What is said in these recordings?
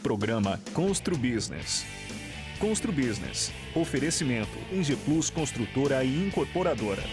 programa Constru Business. Constru Business. Oferecimento Engie Plus Construtora e Incorporadora.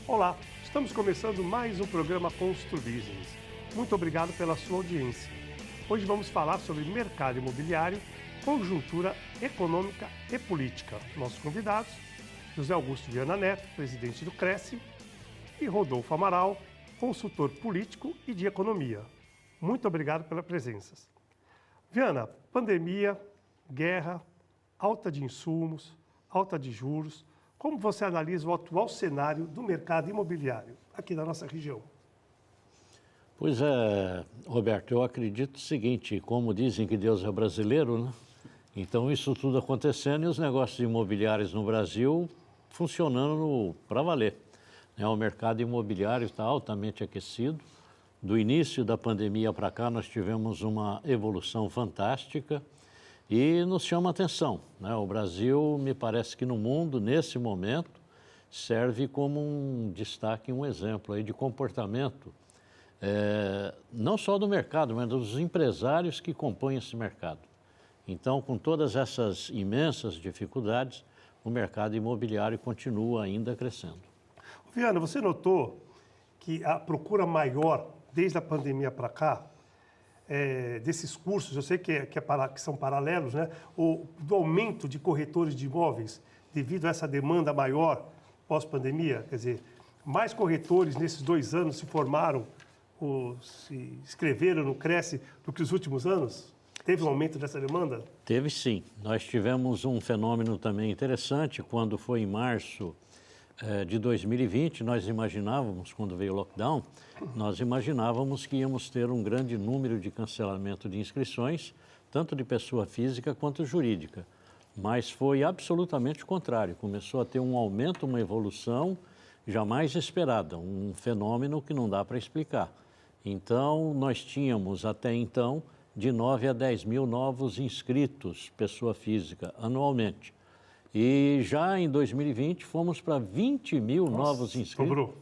Olá, estamos começando mais um programa Constru Business. Muito obrigado pela sua audiência. Hoje vamos falar sobre mercado imobiliário, conjuntura econômica e política. Nossos convidados, José Augusto Viana Neto, presidente do Cresce, e Rodolfo Amaral, consultor político e de economia. Muito obrigado pela presença. Viana, pandemia, guerra, alta de insumos, alta de juros. Como você analisa o atual cenário do mercado imobiliário aqui na nossa região? Pois é, Roberto, eu acredito o seguinte, como dizem que Deus é brasileiro, né? Então isso tudo acontecendo e os negócios imobiliários no Brasil funcionando para valer. O mercado imobiliário está altamente aquecido. Do início da pandemia para cá nós tivemos uma evolução fantástica. E nos chama a atenção, né? O Brasil, me parece que no mundo, nesse momento, serve como um destaque, um exemplo aí de comportamento, não só do mercado, mas dos empresários que compõem esse mercado. Então, com todas essas imensas dificuldades, o mercado imobiliário continua ainda crescendo. Viana, você notou que a procura maior, desde a pandemia para cá, desses cursos, eu sei que são paralelos, né? Do aumento de corretores de imóveis devido a essa demanda maior pós-pandemia, quer dizer, mais corretores nesses 2 anos se formaram ou se inscreveram no Cresce do que os últimos anos? Teve um aumento dessa demanda? Teve sim. Nós tivemos um fenômeno também interessante quando foi em março de 2020, nós imaginávamos, quando veio o lockdown, nós imaginávamos que íamos ter um grande número de cancelamento de inscrições, tanto de pessoa física quanto jurídica. Mas foi absolutamente o contrário, começou a ter um aumento, uma evolução jamais esperada, um fenômeno que não dá para explicar. Então, nós tínhamos até então de 9 a 10 mil novos inscritos, pessoa física, anualmente. E já em 2020 fomos para 20 mil novos inscritos. Dobrou.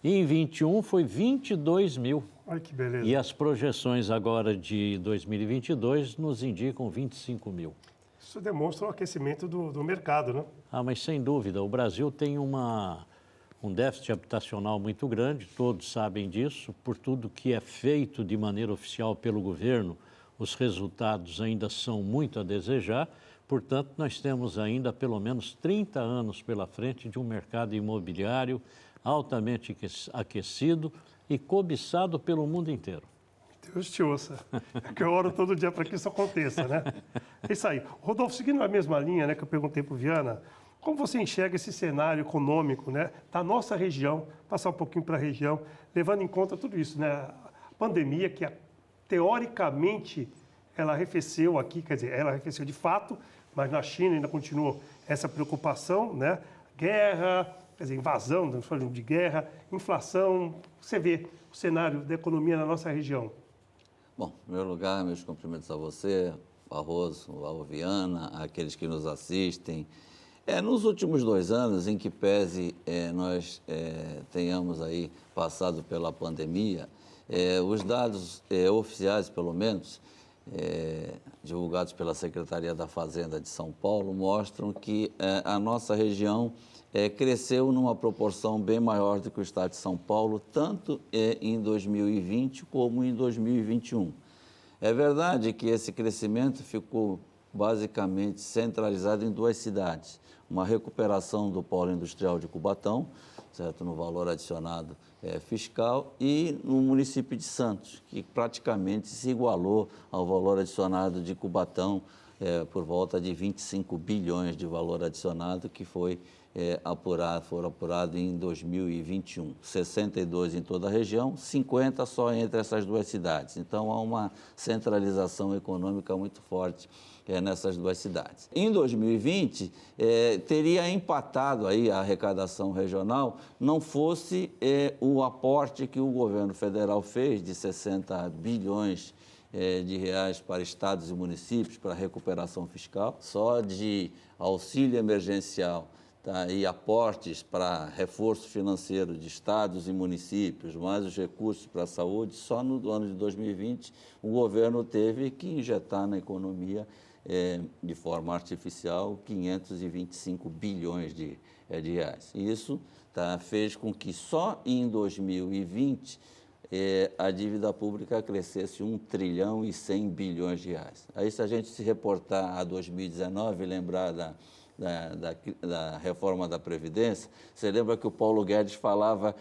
E em 21 foi 22 mil. Olha que beleza. E as projeções agora de 2022 nos indicam 25 mil. Isso demonstra o aquecimento do mercado, né? Mas sem dúvida, o Brasil tem um déficit habitacional muito grande, todos sabem disso, por tudo que é feito de maneira oficial pelo governo, os resultados ainda são muito a desejar. Portanto, nós temos ainda pelo menos 30 anos pela frente de um mercado imobiliário altamente aquecido e cobiçado pelo mundo inteiro. Deus te ouça. É que eu oro todo dia para que isso aconteça, né? É isso aí. Rodolfo, seguindo a mesma linha, né, que eu perguntei para o Viana, como você enxerga esse cenário econômico, né, da nossa região, passar um pouquinho para a região, levando em conta tudo isso, né? A pandemia que, teoricamente, ela arrefeceu aqui, quer dizer, ela arrefeceu de fato, mas na China ainda continua essa preocupação, né? Guerra, quer dizer, invasão, estamos falando de guerra, inflação. Você vê o cenário da economia na nossa região? Bom, em primeiro lugar, meus cumprimentos a você, Barroso, ao Viana, àqueles que nos assistem. Nos últimos 2 anos, em que pese nós tenhamos aí passado pela pandemia, os dados oficiais, pelo menos, divulgados pela Secretaria da Fazenda de São Paulo, mostram que a nossa região cresceu numa proporção bem maior do que o estado de São Paulo, tanto em 2020 como em 2021. É verdade que esse crescimento ficou basicamente centralizado em duas cidades. Uma recuperação do polo industrial de Cubatão, certo, no valor adicionado fiscal, e no município de Santos, que praticamente se igualou ao valor adicionado de Cubatão, por volta de 25 bilhões de valor adicionado, que foram apurados em 2021. 62 em toda a região, 50 só entre essas duas cidades. Então, há uma centralização econômica muito forte nessas duas cidades. Em 2020, teria empatado aí a arrecadação regional, não fosse o aporte que o governo federal fez de 60 bilhões de reais para estados e municípios para recuperação fiscal, só de auxílio emergencial, tá, e aportes para reforço financeiro de estados e municípios, mais os recursos para a saúde, só no ano de 2020 o governo teve que injetar na economia de forma artificial 525 bilhões de reais. Isso fez com que só em 2020 a dívida pública crescesse 1 trilhão e 100 bilhões de reais. Aí, se a gente se reportar a 2019 e lembrar da reforma da Previdência, você lembra que o Paulo Guedes falava,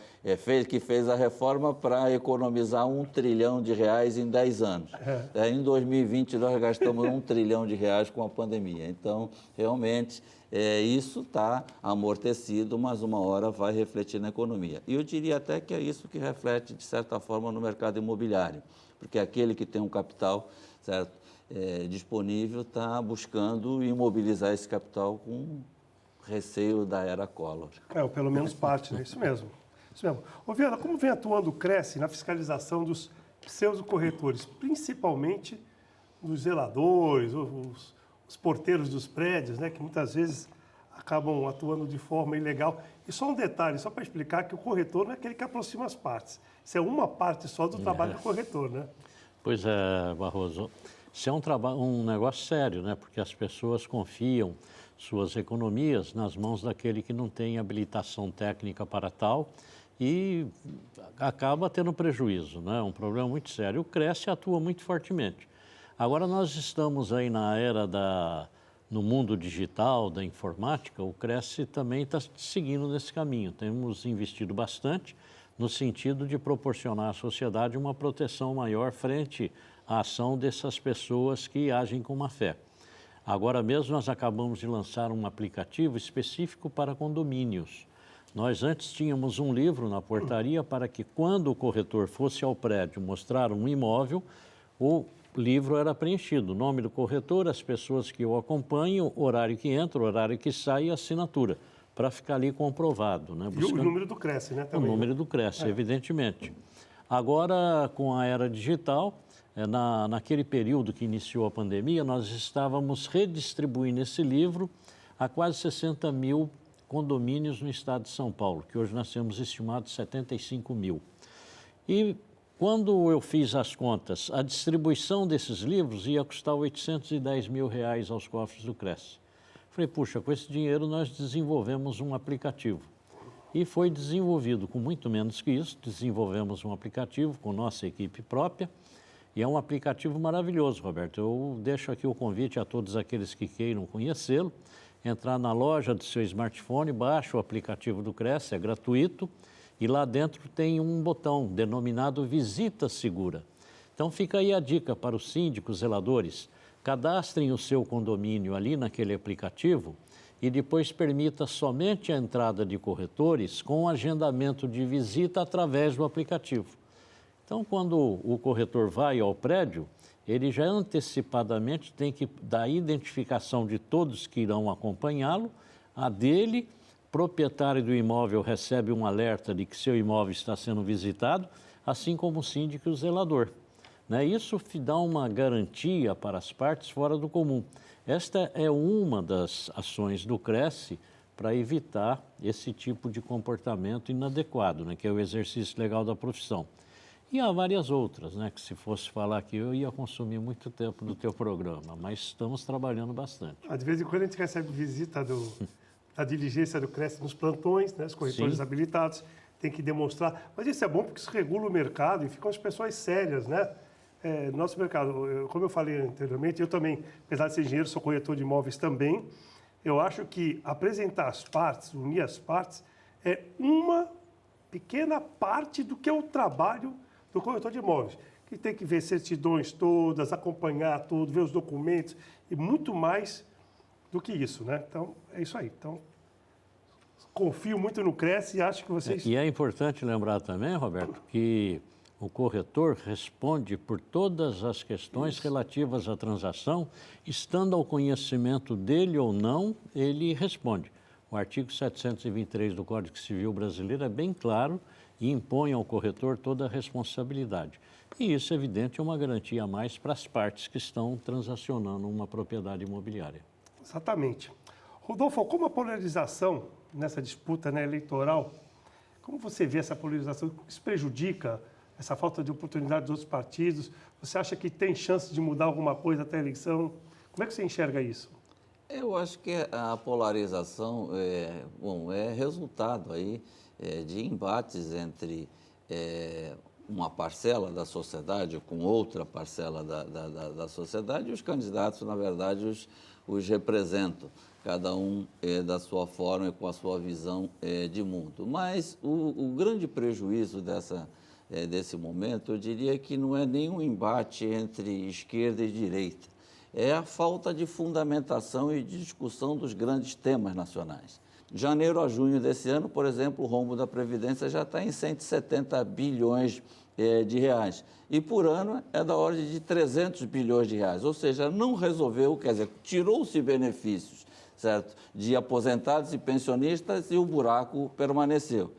que fez a reforma para economizar 1 trilhão de reais em 10 anos. Em 2020, nós gastamos 1 trilhão de reais com a pandemia. Então, realmente, isso está amortecido, mas uma hora vai refletir na economia. E eu diria até que é isso que reflete, de certa forma, no mercado imobiliário, porque aquele que tem um capital, certo, disponível está buscando imobilizar esse capital com receio da era Collor. Ou pelo menos parte, né? Isso mesmo. Isso mesmo. Ô, Viana, como vem atuando o Cresce na fiscalização dos pseudocorretores, principalmente dos zeladores, os porteiros dos prédios, né, que muitas vezes acabam atuando de forma ilegal? E só um detalhe, só para explicar que o corretor não é aquele que aproxima as partes. Isso é uma parte só do trabalho do corretor, né? Pois é, Barroso. Isso é um negócio sério, né? Porque as pessoas confiam suas economias nas mãos daquele que não tem habilitação técnica para tal e acaba tendo prejuízo, né? É um problema muito sério. O Cresce atua muito fortemente. Agora nós estamos aí na era no mundo digital, da informática, o Cresce também está seguindo nesse caminho. Temos investido bastante no sentido de proporcionar à sociedade uma proteção maior frente à ação dessas pessoas que agem com má fé. Agora mesmo nós acabamos de lançar um aplicativo específico para condomínios. Nós antes tínhamos um livro na portaria para que quando o corretor fosse ao prédio mostrar um imóvel, o livro era preenchido, o nome do corretor, as pessoas que o acompanham, o horário que entra, o horário que sai e a assinatura, para ficar ali comprovado, né? E o número do Cresce, né? Também, o número do Cresce, evidentemente. Agora, com a era digital, naquele período que iniciou a pandemia, nós estávamos redistribuindo esse livro a quase 60 mil condomínios no estado de São Paulo, que hoje nós temos estimado 75 mil. E quando eu fiz as contas, a distribuição desses livros ia custar 810 mil reais aos cofres do Cresce. Falei, puxa, com esse dinheiro nós desenvolvemos um aplicativo. E foi desenvolvido com muito menos que isso, desenvolvemos um aplicativo com nossa equipe própria, e é um aplicativo maravilhoso, Roberto. Eu deixo aqui o convite a todos aqueles que queiram conhecê-lo, entrar na loja do seu smartphone, baixa o aplicativo do Cresce, é gratuito, e lá dentro tem um botão denominado Visita Segura. Então fica aí a dica para os síndicos, zeladores, cadastrem o seu condomínio ali naquele aplicativo e depois permita somente a entrada de corretores com agendamento de visita através do aplicativo. Então, quando o corretor vai ao prédio, ele já antecipadamente tem que dar a identificação de todos que irão acompanhá-lo, a dele, proprietário do imóvel recebe um alerta de que seu imóvel está sendo visitado, assim como o síndico e o zelador. Isso dá uma garantia para as partes fora do comum. Esta é uma das ações do Cresce para evitar esse tipo de comportamento inadequado, que é o exercício legal da profissão. E há várias outras, que se fosse falar aqui eu ia consumir muito tempo do teu programa, mas estamos trabalhando bastante. De vez em quando a gente recebe visita da diligência do Cresce nos plantões, né? Os corretores habilitados têm que demonstrar. Mas isso é bom porque isso regula o mercado e ficam as pessoas sérias, né? Nosso mercado, como eu falei anteriormente, eu também, apesar de ser engenheiro, sou corretor de imóveis também. Eu acho que apresentar as partes, unir as partes, é uma pequena parte do que é o trabalho do corretor de imóveis, que tem que ver certidões todas, acompanhar tudo, ver os documentos e muito mais do que isso, né? Então, é isso aí. Então, confio muito no Cresce e acho que vocês... E é importante lembrar também, Roberto, que o corretor responde por todas as questões relativas à transação, estando ao conhecimento dele ou não, ele responde. O artigo 723 do Código Civil Brasileiro é bem claro e impõe ao corretor toda a responsabilidade. E isso, é evidente, é uma garantia a mais para as partes que estão transacionando uma propriedade imobiliária. Exatamente. Rodolfo, como a polarização nessa disputa, né, eleitoral, como você vê essa polarização? Isso prejudica essa falta de oportunidade dos outros partidos? Você acha que tem chance de mudar alguma coisa até a eleição? Como é que você enxerga isso? Eu acho que a polarização é resultado aí de embates entre uma parcela da sociedade com outra parcela da sociedade, e os candidatos, na verdade, os representam, cada um da sua forma e com a sua visão de mundo. Mas o grande prejuízo desse momento, eu diria que não é nenhum embate entre esquerda e direita, é a falta de fundamentação e de discussão dos grandes temas nacionais. De janeiro a junho desse ano, por exemplo, o rombo da Previdência já está em 170 bilhões de reais. E por ano é da ordem de 300 bilhões de reais. Ou seja, não resolveu, quer dizer, tirou-se benefícios, certo, de aposentados e pensionistas e o buraco permaneceu.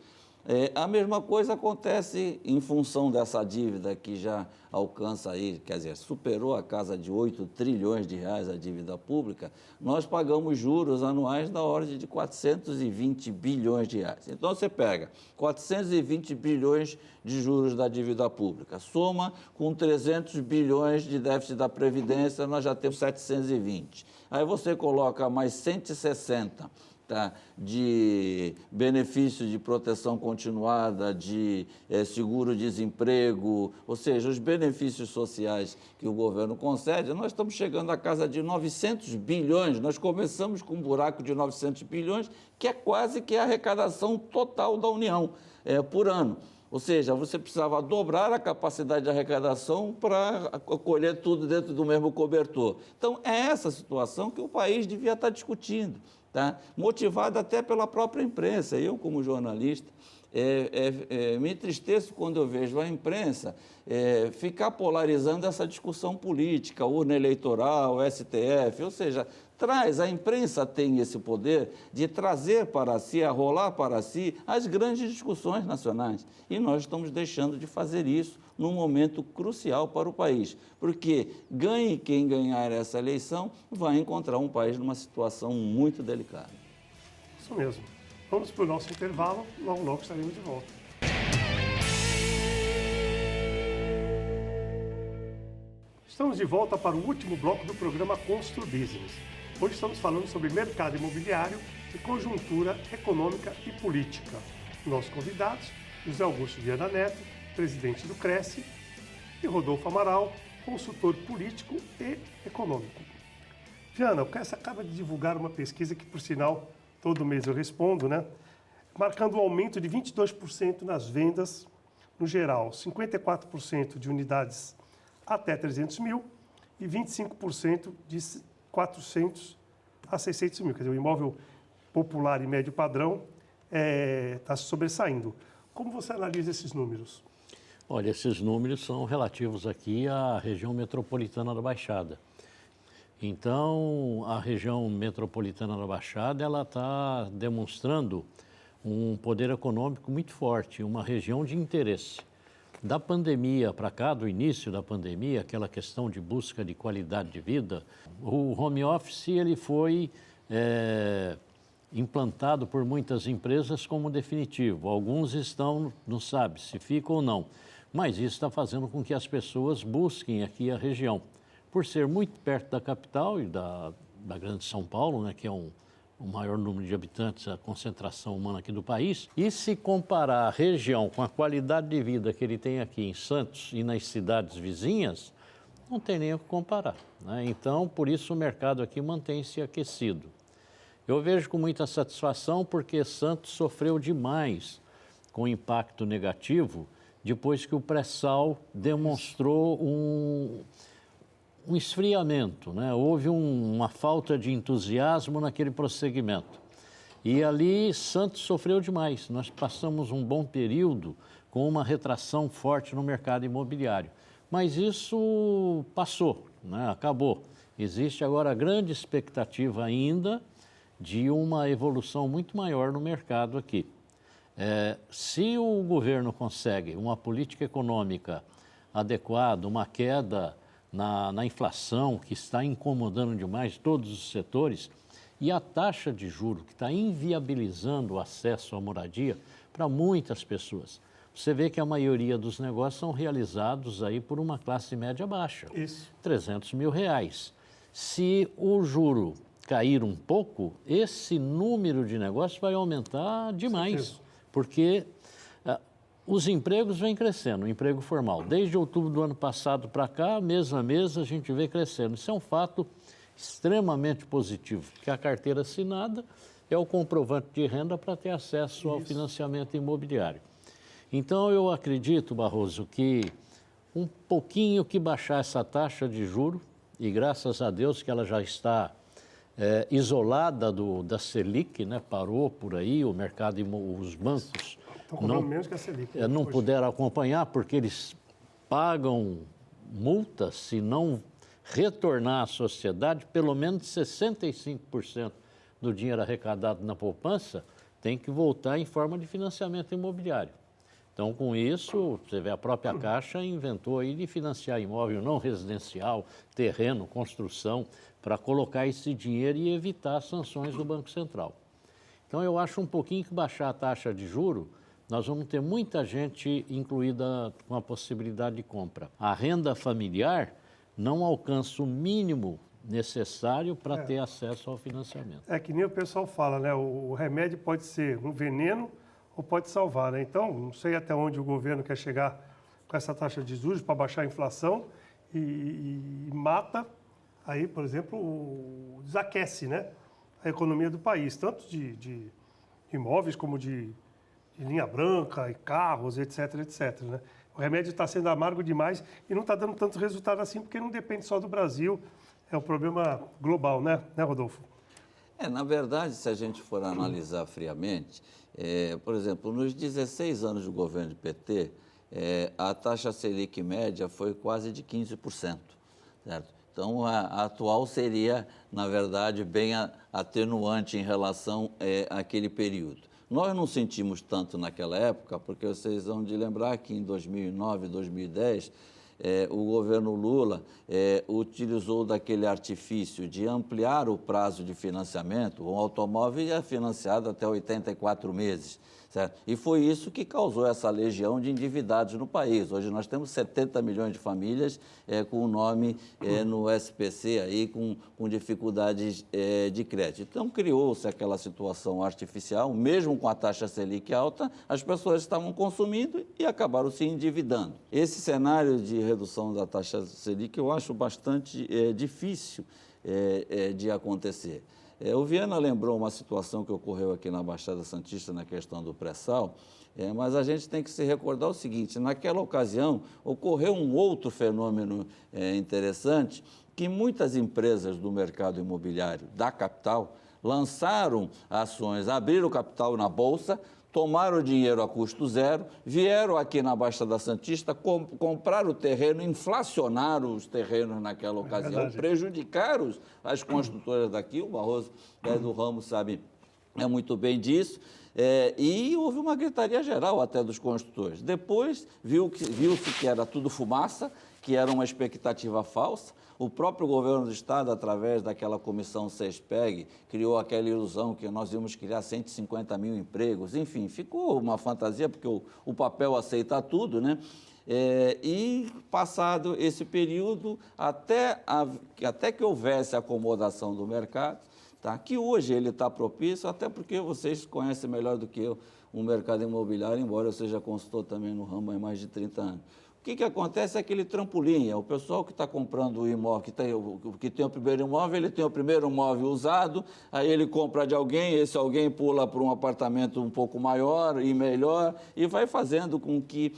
A mesma coisa acontece em função dessa dívida que já alcança aí, quer dizer, superou a casa de 8 trilhões de reais a dívida pública, nós pagamos juros anuais da ordem de 420 bilhões de reais. Então você pega 420 bilhões de juros da dívida pública, soma com 300 bilhões de déficit da Previdência, nós já temos 720. Aí você coloca mais 160 de benefício de proteção continuada, de seguro-desemprego, ou seja, os benefícios sociais que o governo concede, nós estamos chegando à casa de 900 bilhões, nós começamos com um buraco de 900 bilhões, que é quase que a arrecadação total da União por ano. Ou seja, você precisava dobrar a capacidade de arrecadação para colher tudo dentro do mesmo cobertor. Então, é essa situação que o país devia estar discutindo. Tá? Motivado até pela própria imprensa. Eu, como jornalista, me entristeço quando eu vejo a imprensa ficar polarizando essa discussão política, urna eleitoral, STF, ou seja, a imprensa tem esse poder de trazer para si, arrolar para si as grandes discussões nacionais. E nós estamos deixando de fazer isso num momento crucial para o país, porque ganhe quem ganhar essa eleição, vai encontrar um país numa situação muito delicada. Isso mesmo. Vamos para o nosso intervalo, logo estaremos de volta. Estamos de volta para o último bloco do programa Constru Business. Hoje estamos falando sobre mercado imobiliário e conjuntura econômica e política. Nossos convidados, José Augusto Viana Neto, presidente do Cresce, e Rodolfo Amaral, consultor político e econômico. Viana, o Cresce acaba de divulgar uma pesquisa que, por sinal, todo mês eu respondo, né? Marcando um aumento de 22% nas vendas no geral, 54% de unidades até 300 mil e 25% de 400 a 600 mil. Quer dizer, o imóvel popular e médio padrão está se sobressaindo. Como você analisa esses números? Olha, esses números são relativos aqui à região metropolitana da Baixada. Então, a região metropolitana da Baixada, ela está demonstrando um poder econômico muito forte, uma região de interesse. Da pandemia para cá, do início da pandemia, aquela questão de busca de qualidade de vida, o home office ele foi implantado por muitas empresas como definitivo. Alguns não sabe se fica ou não, mas isso está fazendo com que as pessoas busquem aqui a região. Por ser muito perto da capital e da grande São Paulo, né, que é um o maior número de habitantes, a concentração humana aqui do país. E se comparar a região com a qualidade de vida que ele tem aqui em Santos e nas cidades vizinhas, não tem nem o que comparar, né? Então, por isso o mercado aqui mantém-se aquecido. Eu vejo com muita satisfação porque Santos sofreu demais com o impacto negativo depois que o pré-sal demonstrou um esfriamento, né? Houve uma falta de entusiasmo naquele prosseguimento. E ali Santos sofreu demais. Nós passamos um bom período com uma retração forte no mercado imobiliário. Mas isso passou, né? Acabou. Existe agora a grande expectativa ainda de uma evolução muito maior no mercado aqui. Se o governo consegue uma política econômica adequada, uma queda na inflação que está incomodando demais todos os setores e a taxa de juros que está inviabilizando o acesso à moradia para muitas pessoas. Você vê que a maioria dos negócios são realizados aí por uma classe média baixa. Isso. 300 mil reais. Se o juro cair um pouco, esse número de negócios vai aumentar demais, porque os empregos vêm crescendo, o emprego formal. Desde outubro do ano passado para cá, mês a mês, a gente vê crescendo. Isso é um fato extremamente positivo, porque a carteira assinada é o comprovante de renda para ter acesso ao financiamento imobiliário. Então, eu acredito, Barroso, que um pouquinho que baixar essa taxa de juro, e graças a Deus que ela já está isolada da Selic, né? Parou por aí, o mercado, os bancos menos que a Selic, não puderam acompanhar porque eles pagam multa se não retornar à sociedade, pelo menos 65% do dinheiro arrecadado na poupança tem que voltar em forma de financiamento imobiliário. Então, com isso, você vê, a própria Caixa inventou aí de financiar imóvel não residencial, terreno, construção, para colocar esse dinheiro e evitar as sanções do Banco Central. Então, eu acho um pouquinho que baixar a taxa de juro, nós vamos ter muita gente incluída com a possibilidade de compra. A renda familiar não alcança o mínimo necessário para ter acesso ao financiamento. É que nem o pessoal fala, né? O remédio pode ser um veneno ou pode salvar, né? Então, não sei até onde o governo quer chegar com essa taxa de juros para baixar a inflação e mata, aí, por exemplo, desaquece, né? A economia do país, tanto de imóveis como de linha branca e carros, etc, etc, né? O remédio está sendo amargo demais e não está dando tanto resultado assim, porque não depende só do Brasil, é um problema global, né, Rodolfo? Na verdade, se a gente for analisar friamente, por exemplo, nos 16 anos do governo do PT, a taxa Selic média foi quase de 15%, certo? Então, a atual seria, na verdade, bem atenuante em relação àquele período. Nós não sentimos tanto naquela época, porque vocês vão de lembrar que em 2009, 2010, o governo Lula utilizou daquele artifício de ampliar o prazo de financiamento. O automóvel ia financiado até 84 meses. Certo? E foi isso que causou essa legião de endividados no país. Hoje nós temos 70 milhões de famílias com o nome no SPC, aí, com dificuldades de crédito. Então, criou-se aquela situação artificial, mesmo com a taxa Selic alta, as pessoas estavam consumindo e acabaram se endividando. Esse cenário de redução da taxa Selic eu acho bastante difícil de acontecer. O Viana lembrou uma situação que ocorreu aqui na Baixada Santista na questão do pré-sal, mas a gente tem que se recordar o seguinte: naquela ocasião ocorreu um outro fenômeno interessante, que muitas empresas do mercado imobiliário da capital lançaram ações, abriram capital na Bolsa, tomaram o dinheiro a custo zero, vieram aqui na Baixada Santista, compraram o terreno, inflacionaram os terrenos naquela ocasião, prejudicaram as construtoras daqui, o Barroso do ramo sabe muito bem disso, e houve uma gritaria geral até dos construtores. Depois viu-se que era tudo fumaça, que era uma expectativa falsa. O próprio governo do Estado, através daquela comissão CESPEG, criou aquela ilusão que nós íamos criar 150 mil empregos. Enfim, ficou uma fantasia, porque o papel aceita tudo, né? E passado esse período, até que houvesse acomodação do mercado, tá? Que hoje ele está propício, até porque vocês conhecem melhor do que eu o mercado imobiliário, embora eu seja consultor também no ramo há mais de 30 anos. O que acontece é aquele trampolim, o pessoal que está comprando o imóvel, que tem o primeiro imóvel, ele tem o primeiro imóvel usado, aí ele compra de alguém, esse alguém pula para um apartamento um pouco maior e melhor, e vai fazendo com que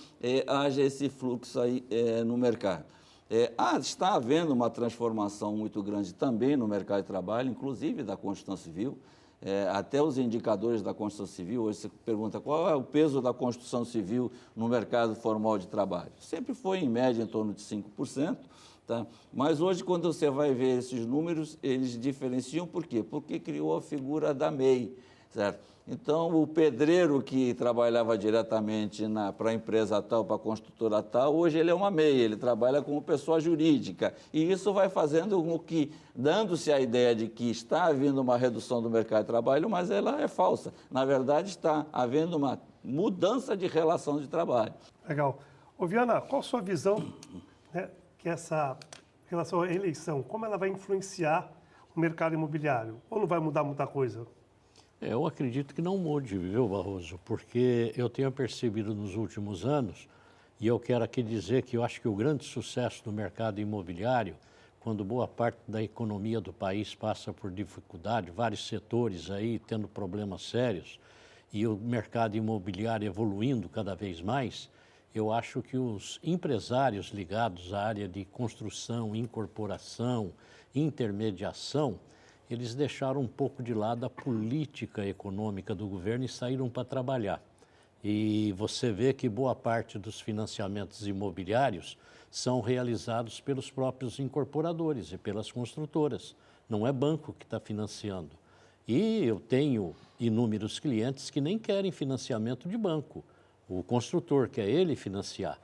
haja esse fluxo aí no mercado. Está havendo uma transformação muito grande também no mercado de trabalho, inclusive da construção civil. Até os indicadores da construção civil, hoje você pergunta qual é o peso da construção civil no mercado formal de trabalho. Sempre foi, em média, em torno de 5%, tá? Mas hoje, quando você vai ver esses números, eles diferenciam por quê? Porque criou a figura da MEI, certo? Então, o pedreiro que trabalhava diretamente para a empresa tal, para a construtora tal, hoje ele é uma MEI, ele trabalha como pessoa jurídica. E isso vai fazendo com que, dando-se a ideia de que está havendo uma redução do mercado de trabalho, mas ela é falsa. Na verdade, está havendo uma mudança de relação de trabalho. Legal. Ô, Viana, qual a sua visão, né, que essa relação à eleição, como ela vai influenciar o mercado imobiliário? Ou não vai mudar muita coisa? Eu acredito que não mude, viu, Barroso? Porque eu tenho percebido nos últimos anos, e eu quero aqui dizer que eu acho que o grande sucesso do mercado imobiliário, quando boa parte da economia do país passa por dificuldade, vários setores aí tendo problemas sérios, e o mercado imobiliário evoluindo cada vez mais, eu acho que os empresários ligados à área de construção, incorporação, intermediação, eles deixaram um pouco de lado a política econômica do governo e saíram para trabalhar. E você vê que boa parte dos financiamentos imobiliários são realizados pelos próprios incorporadores e pelas construtoras. Não é banco que está financiando. E eu tenho inúmeros clientes que nem querem financiamento de banco. O construtor quer ele financiar.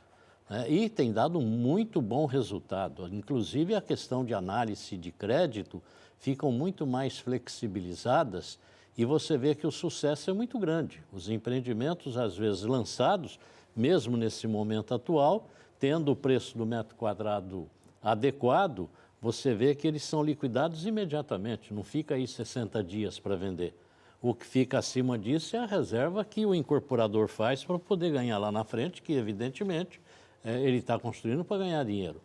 E tem dado um muito bom resultado. Inclusive, a questão de análise de crédito ficam muito mais flexibilizadas e você vê que o sucesso é muito grande. Os empreendimentos, às vezes, lançados, mesmo nesse momento atual, tendo o preço do metro quadrado adequado, você vê que eles são liquidados imediatamente, não fica aí 60 dias para vender. O que fica acima disso é a reserva que o incorporador faz para poder ganhar lá na frente, que evidentemente ele está construindo para ganhar dinheiro.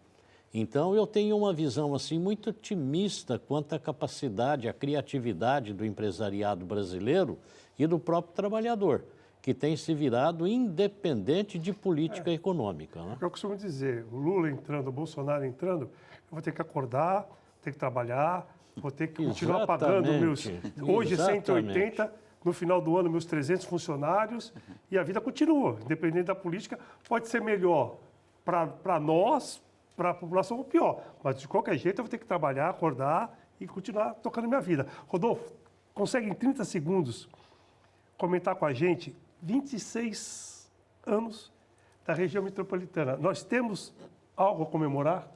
Então, eu tenho uma visão assim muito otimista quanto à capacidade, à criatividade do empresariado brasileiro e do próprio trabalhador, que tem se virado independente de política econômica. Né? Eu costumo dizer, o Lula entrando, o Bolsonaro entrando, eu vou ter que acordar, ter que trabalhar, vou ter que continuar pagando meus, hoje 180, no final do ano meus 300 funcionários, e a vida continua, independente da política, pode ser melhor para nós, para a população, ou pior. Mas, de qualquer jeito, eu vou ter que trabalhar, acordar e continuar tocando minha vida. Rodolfo, consegue em 30 segundos comentar com a gente 26 anos da região metropolitana. Nós temos algo a comemorar?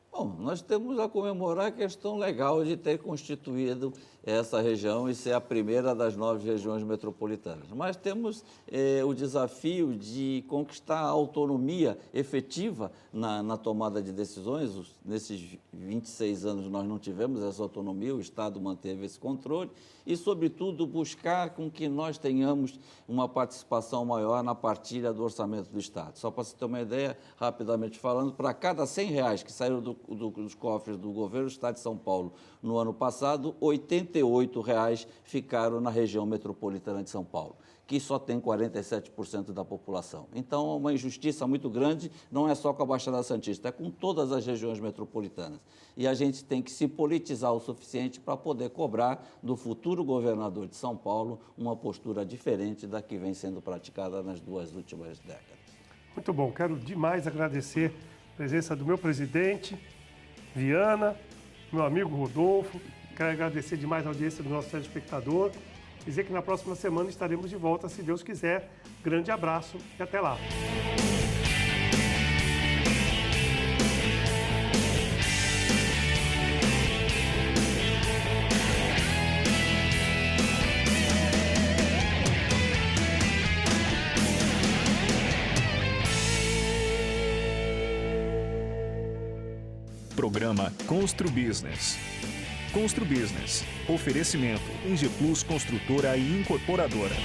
Bom, nós temos a comemorar a questão legal de ter constituído essa região e ser a primeira das 9 regiões metropolitanas. Mas temos o desafio de conquistar a autonomia efetiva na tomada de decisões. Nesses 26 anos nós não tivemos essa autonomia, o Estado manteve esse controle e, sobretudo, buscar com que nós tenhamos uma participação maior na partilha do orçamento do Estado. Só para você ter uma ideia, rapidamente falando, para cada R$100 que saíram dos cofres do governo do Estado de São Paulo no ano passado, R$88 ficaram na região metropolitana de São Paulo, que só tem 47% da população. Então, é uma injustiça muito grande, não é só com a Baixada Santista, é com todas as regiões metropolitanas. E a gente tem que se politizar o suficiente para poder cobrar do futuro governador de São Paulo uma postura diferente da que vem sendo praticada nas 2 últimas décadas. Muito bom, quero demais agradecer a presença do meu presidente, Viana, meu amigo Rodolfo, quero agradecer demais a audiência do nosso telespectador, dizer que na próxima semana estaremos de volta, se Deus quiser. Grande abraço e até lá. Programa Constru Business. Construbusiness. Oferecimento: Ingeplus Construtora e Incorporadora.